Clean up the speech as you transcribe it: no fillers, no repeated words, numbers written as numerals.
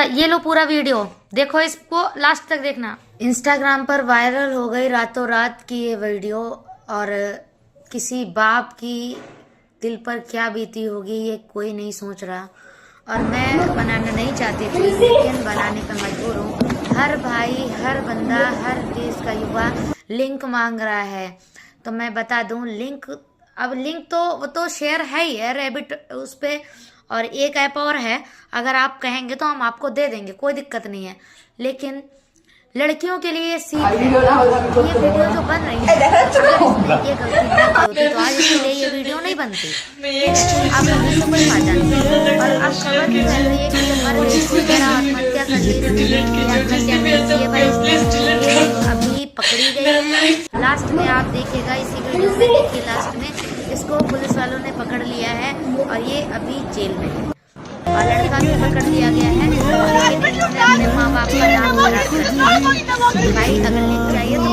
ये लो पूरा वीडियो देखो, इसको लास्ट तक देखना। इंस्टाग्राम पर वायरल हो गई रातों रात की ये वीडियो, और किसी बाप की दिल पर क्या बीती होगी ये कोई नहीं सोच रहा। और मैं बनाना नहीं चाहती थी, लेकिन बनाने पर मजबूर हूँ। हर भाई, हर बंदा, हर देश का युवा लिंक मांग रहा है, तो मैं बता दूं लिंक। अब लिंक तो वो तो शेयर है ही है रैबिट उस पे, और एक ऐप और है, अगर आप कहेंगे तो हम आपको दे देंगे, कोई दिक्कत नहीं है। लेकिन लड़कियों के लिए ये सीख है। ये वीडियो जो बन रही है, अगर इसमें ये गलती ना होती तो आज इसके लिए ये वीडियो नहीं बनती। आप लोगों को कोई फायदा नहीं। और अब खबर भी फैल रही है कि ये मर गई, वगैरह आत्महत्या कर ली, आत्महत्या नहीं की है भाई, ये अभी पकड़ी गई है। लास्ट में आप देखिएगा, इसी वीडियो में देखिए लास्ट में इसको पुलिस वालों ने पकड़ लिया है और ये अभी जेल में है। और लड़का भी पकड़ लिया गया है, लेकिन इन्होंने अपने माँ बाप का नाम खराब कर दिया। भाई अगर लिंक चाहिए तो